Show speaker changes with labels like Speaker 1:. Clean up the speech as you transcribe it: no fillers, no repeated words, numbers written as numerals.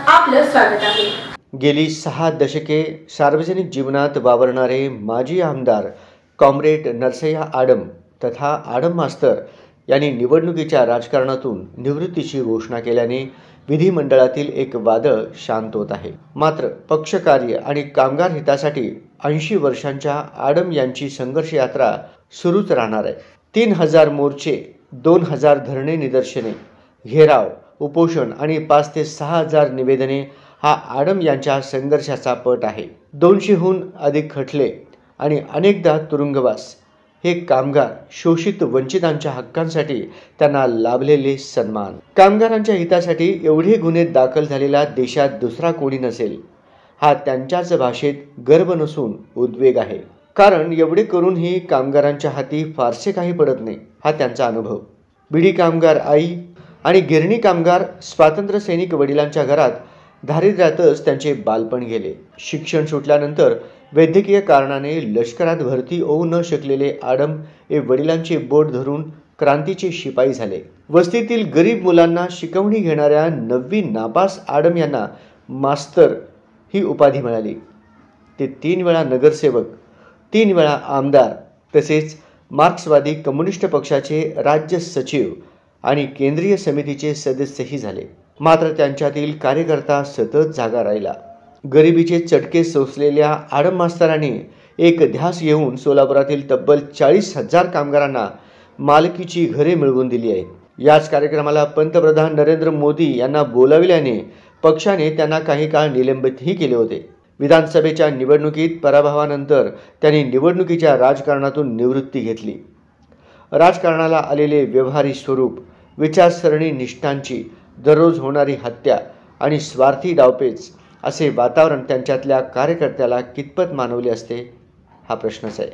Speaker 1: आपलं स्वागत आहे।
Speaker 2: गेली 6 दशके सार्वजनिक जीवनात वावरणारे माजी आमदार कॉम्रेड नरसय्या आडम तथा आडम मास्तर यांनी निवडणुकीच्या राजकारणातून निवृत्तीची घोषणा केल्याने विधिमंडळातील एक वादळ शांत होत आहे। मात्र पक्षकार्य आणि कामगार हितासाठी 80 वर्षांच्या आडम यांची संघर्ष यात्रा सुरूच राहणार आहे। 3000 मोर्चे, 2000 धरणे निदर्शने, घेराव, उपोषण आणि 5 ते 6000 निवेदने हा आडम यांच्या संघर्षाचा पट आहे। 200हून अधिक खटले आणि अनेकदा तुरुंगवास हे कामगार, शोषित वंचितांच्या हक्कांसाठी त्यांना लाभलेले सन्मान। कामगारांच्या हितासाठी एवढे गुन्हे दाखल झालेला देशात दुसरा कोणी नसेल हा त्यांच्याच भाषेत गर्व नसून उद्वेग आहे। कारण एवढे करूनही कामगारांच्या हाती फारसे काही पडत नाही हा त्यांचा अनुभव। बिडी कामगार आई आणि गिरणी कामगार स्वातंत्र्य सैनिक वडिलांच्या घरात दारिद्र्यातच त्यांचे बालपण गेले। शिक्षण सुटल्यानंतर वैद्यकीय कारणाने लष्करात भरती होऊ न शकलेले आडम हे वडिलांचे बोट धरून क्रांतीचे शिपाई झाले। वस्तीतील गरीब मुलांना शिकवणी घेणाऱ्या 9वी नापास आडम यांना मास्तर ही उपाधी मिळाली। ते 3 वेळा नगरसेवक, 3 वेळा आमदार तसेच मार्क्सवादी कम्युनिस्ट पक्षाचे राज्य सचिव आणि केंद्रीय समितीचे सदस्यही झाले। मात्र त्यांच्यातील कार्यकर्ता सतत जागा राहिला। गरिबीचे चटके सोसलेल्या आडम मास्तरांनी एक ध्यास घेऊन सोलापुरातील तब्बल 40,000 कामगारांना मालकीची घरे मिळवून दिली आहेत। याच कार्यक्रमाला पंतप्रधान नरेंद्र मोदी यांना बोलाविल्याने पक्षाने त्यांना काही काळ निलंबितही केले होते। विधानसभेच्या निवडणुकीत पराभवानंतर त्यांनी निवडणुकीच्या राजकारणातून निवृत्ती घेतली। राजकारणाला आलेले व्यवहारी स्वरूप, विचारसरणी निष्ठांची, दररोज होणारी हत्या आणि स्वार्थी डावपेच असे वातावरण त्यांच्यातल्या कार्यकर्त्याला कितपत मानवले असते हा प्रश्नच आहे।